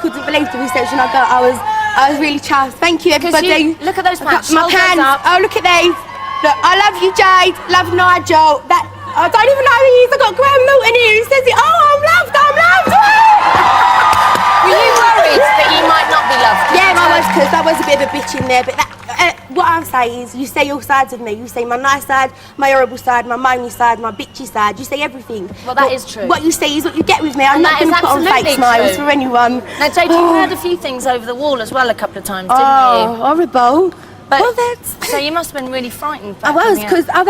couldn't believe the reception I got. I was really chuffed. Thank you, everybody. Look at those pants. My pants. Oh, look at these. Look, I love you, Jade. Love Nigel. That I don't even know who he is. I got Graham Milton here. He says it. Oh, I'm loved. I'm loved. Were you worried that you might not be loved? Yeah, I was, because I was a bit of a bitch in there. But what I say is, you say all sides of me. You say my nice side, my horrible side, my moany side, my bitchy side. You say everything. Well, that is true. What you say is what you get with me. I'm not going to put on fake smiles for anyone. Now, Jade, you heard a few things over the wall as well a couple of times, didn't you? Oh, horrible. But, well, that's... So you must have been really frightened. I was, because I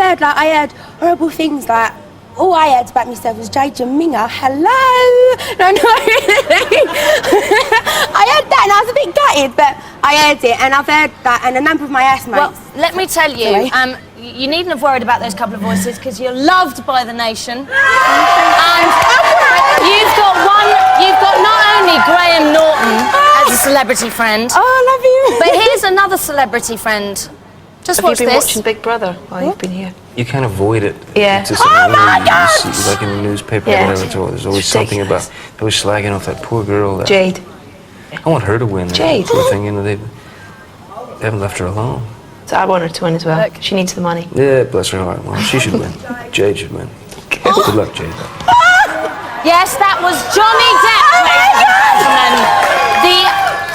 heard horrible things like, all I heard about myself was Jade Jaminga, hello! No, really. I heard that and I was a bit gutted, but I heard it and I've heard that and a number of my housemates. Well, let me tell you, you needn't have worried about those couple of voices because you're loved by the nation. And you've got not only Graham Norton as a celebrity friend. Oh, I love you. But here's another celebrity friend. Just watch this. Have you been watching Big Brother while you've been here? You can't avoid it. Yeah. It's just Oh my God! you see, like in the newspaper or whatever, there's always something about, they always slagging off that poor girl. Jade. I want her to win. Jade. Poor thing, you know, they haven't left her alone. So I want her to win as well. Look. She needs the money. Yeah, bless her heart. Well, she should win. Jade should win. Good luck, Jade. Yes, that was Johnny Depp, ladies and gentlemen. The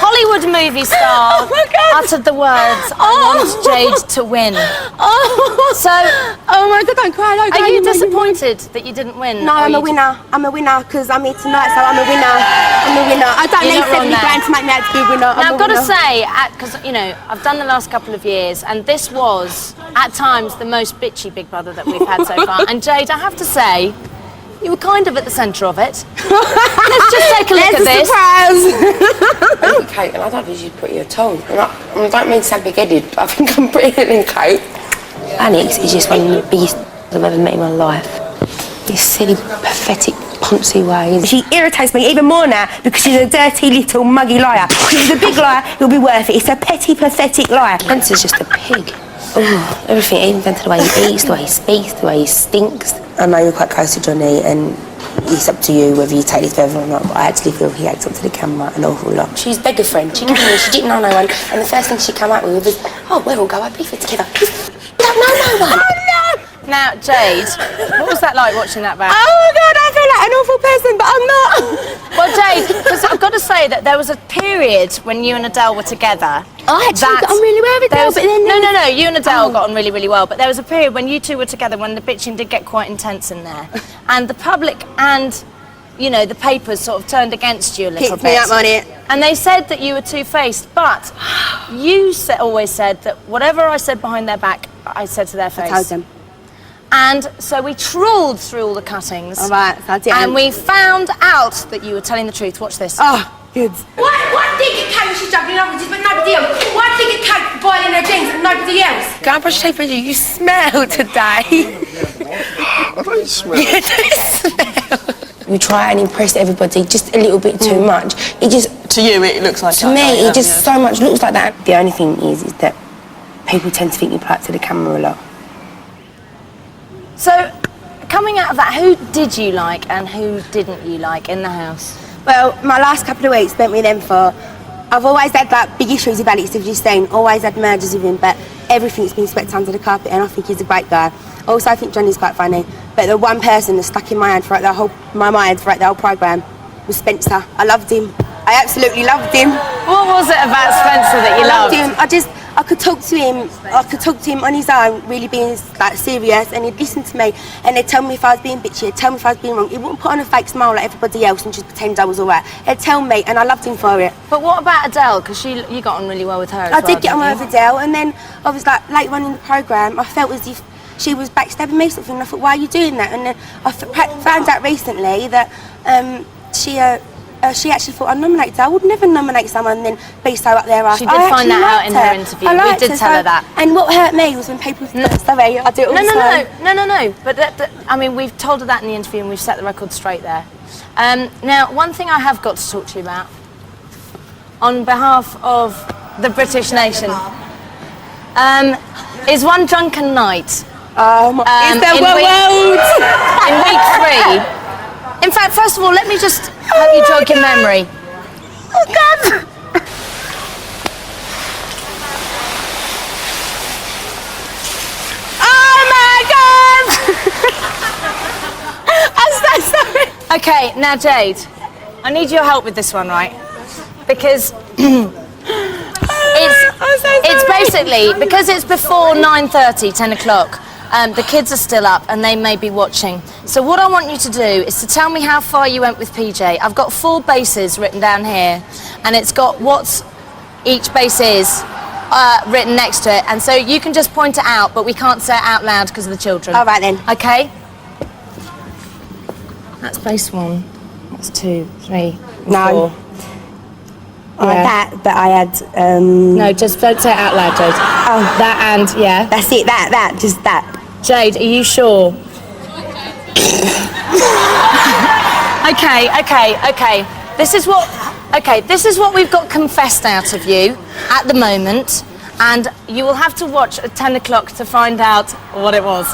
Hollywood movie star uttered the words, I want Jade to win. So, oh my God, don't cry. Are you disappointed that you didn't win? No, I'm a winner. I'm a winner because I'm here tonight, so I'm a winner. I'm a winner. I don't need 70 grand to make me out to be a winner. Now, I've got to say, because, you know, I've done the last couple of years, and this was, at times, the most bitchy Big Brother that we've had so far. And Jade, I have to say, you were kind of at the centre of it. Let's just take a look at this. I'm Kate, and I don't think she's pretty at all. I don't mean to sound big-headed, but I think I'm prettier than Kate. Alex is just one of the biggest I've ever met in my life. This silly, pathetic, poncy ways. She irritates me even more now because she's a dirty little muggy liar. If she's a big liar, it'll be worth it. It's a petty, pathetic liar. Spencer's just a pig. Oh, everything, even down to the way he eats, the way he speaks, the way he stinks. I know you're quite close to Johnny, and it's up to you whether you take this further or not, but I actually feel he acts up to the camera an awful lot. She's a beggar friend. She came in, she didn't know no one, and the first thing she came out with was, oh, we'll all go out beefing together. You don't know no one. Oh, no! Now, Jade, what was that like watching that back? Oh my God, I feel like an awful person, but I'm not. Well, Jade, because I've got to say that there was a period when you and Adele were together. I actually got on really well with Adele, but then... No, you and Adele got on really, really well, but there was a period when you two were together when the bitching did get quite intense in there. And the public and, you know, the papers sort of turned against you a little bit. Picked me up on it. And they said that you were two-faced, but you always said that whatever I said behind their back, I said to their face. I told them. And so we trawled through all the cuttings. All right, so I did. And we found out that you were telling the truth. Watch this. Oh, good. Why did you Kate when she's juggling oranges but nobody else? Why did you Kate boiling her jeans but nobody else? Go and brush your teeth with you. You smell today. I don't smell. You do smell. You try and impress everybody just a little bit too much. It just... To you, it looks like To me, it just so much looks like that. The only thing is that people tend to think you play up to the camera a lot. So, coming out of that, who did you like and who didn't you like in the house? Well, my last couple of weeks spent with them for... I've always had like big issues with Alex, if you've seen, always had murders with him, but everything's been swept under the carpet and I think he's a great guy. Also, I think Johnny's quite funny, but the one person that stuck in my mind throughout the whole programme was Spencer. I loved him. I absolutely loved him. What was it about Spencer that you loved? Him. I could talk to him. I could talk to him on his own, really being like serious, and he'd listen to me, and he'd tell me if I was being bitchy, he'd tell me if I was being wrong. He wouldn't put on a fake smile like everybody else and just pretend I was all right. He'd tell me, and I loved him for it. But what about Adele? Because you got on really well with her as well. I did get on with Adele, and then I was like later on in the programme, I felt as if she was backstabbing me something, and I thought, why are you doing that? And then I found out recently that she actually thought I'd nominate her. I would never nominate someone and then be so up their ass. She did find that out in her interview. We did tell her that. And what hurt me was when people sorry, I do it all the time. No. But I mean, we've told her that in the interview and we've set the record straight there. Now, one thing I have got to talk to you about, on behalf of the British nation, is one drunken night. Is there world? In week 3. In fact, first of all, let me just help you jog your memory. Oh, God! Oh, my God! I'm so sorry. Okay, now Jade, I need your help with this one, right? Because it's basically, because it's before 9:30, 10 o'clock, the kids are still up and they may be watching. So what I want you to do is to tell me how far you went with PJ. I've got 4 bases written down here, and it's got what each base is written next to it. And so you can just point it out, but we can't say it out loud because of the children. All right, then. Okay? That's base 1. That's 2, 3, No. 4. That, but I had... No, just don't say it out loud, Jade. Oh. That and, yeah. That's it, just that. Jade, are you sure? Okay. This is what we've got confessed out of you at the moment, and you will have to watch at 10 o'clock to find out what it was.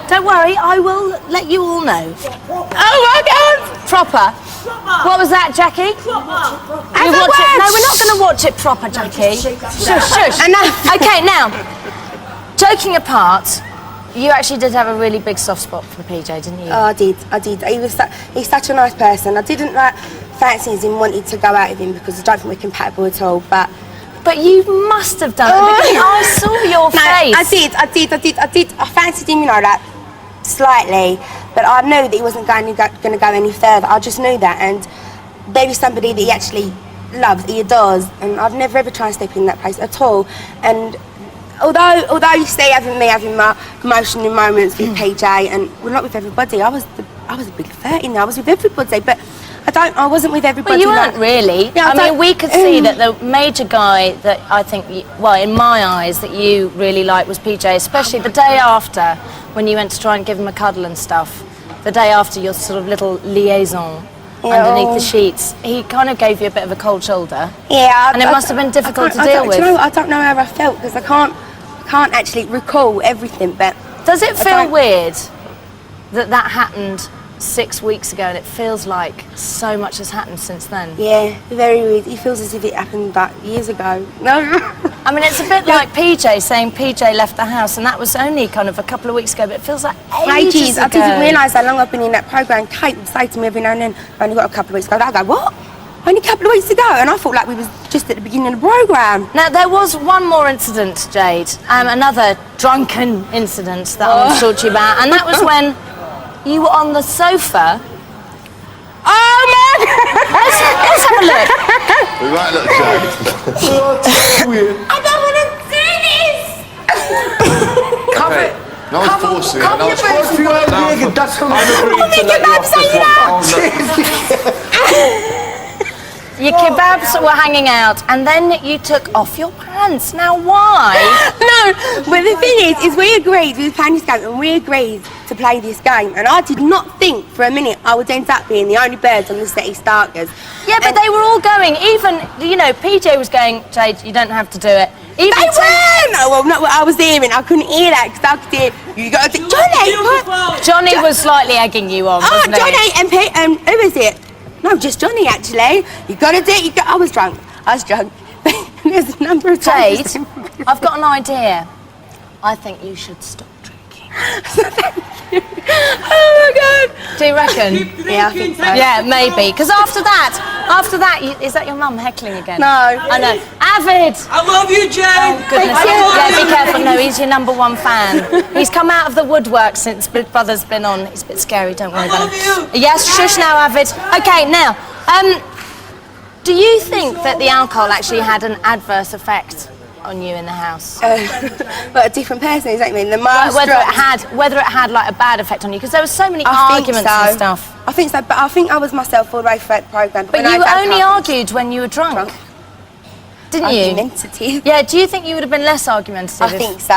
Don't worry, I will let you all know. Oh my God! Proper. What was that, Jackie? You watch it. No, we're not going to watch it proper, Jackie. Shush. Enough. Okay, now, joking apart, you actually did have a really big soft spot for PJ, didn't you? Oh, I did. He's such a nice person. I didn't fancy him, wanted to go out with him because I don't think we're compatible at all, but you must have done it because I saw your face. I did. I fancied him, slightly, but I knew that he wasn't going to go any further. I just knew that, and there is somebody that he actually loves, he adores, and I've never ever tried to step in that place at all. And although you see having my emotional moments with PJ, and well, not with everybody. I was a big 13. I was with everybody, but I wasn't with everybody. Well, you weren't really. Yeah, I mean, we could see that the major guy that I think, in my eyes, that you really liked was PJ, especially the day after when you went to try and give him a cuddle and stuff. The day after your sort of little liaison underneath the sheets, he kind of gave you a bit of a cold shoulder. Yeah, and it must have been difficult to deal with. Do you know what? I don't know how I felt because I can't actually recall everything. But does it feel weird that happened 6 weeks ago, and it feels like so much has happened since then? Yeah, very weird. It feels as if it happened like years ago. No. I mean, it's a bit like PJ saying PJ left the house, and that was only kind of a couple of weeks ago, but it feels like ages ago. I didn't realise how long I've been in that programme. Kate would say to me every now and then, I only got a couple of weeks ago. I go, what? Only a couple of weeks ago? And I thought like we was just at the beginning of the programme. Now, there was one more incident, Jade, another drunken incident that I want to talk to you about, and that was when you were on the sofa. Oh my God! Let's have a look. We might look Jade. I don't want to do this! Cover it. No one's forcing it. Cover your face. That's how Oh, make your mum say that! Your kebabs were hanging out, and then you took off your pants. Now, why? No, but the thing is we agreed, we were playing this game, and we agreed to play this game, and I did not think for a minute I would end up being the only birds on the City Starkers. Yeah, but they were all going. Even, PJ was going, Jade, you don't have to do it. Even They weren't! Oh, well, not what I was hearing. I couldn't hear that because I could hear, you got to... Johnny was slightly egging you on, wasn't he? Johnny and Pete, who was it? No, just Johnny, actually. You got to do it. I was drunk. There's a number of Jade, times. I've got an idea. I think you should stop drinking. Oh, my God. Do you reckon? Yeah, I think so. Yeah, maybe. Because after that, is that your mum heckling again? No. I know. Avid! I love you, Jane. Oh, goodness. Thank you. Yeah, be careful. No, he's your number one fan. He's come out of the woodwork since Big Brother's been on. It's a bit scary, don't worry about it. love you. Yes, shush now, Avid. Okay, now, do you think that the alcohol actually had an adverse effect on you in the house? But a different person, is that what you mean? The mask Whether it had like a bad effect on you, because there were so many arguments and stuff. I think so, but I think I was myself all the way throughout the programme. But you only argued when you were drunk. Didn't you? Argumentative. Yeah, do you think you would have been less argumentative? I think so.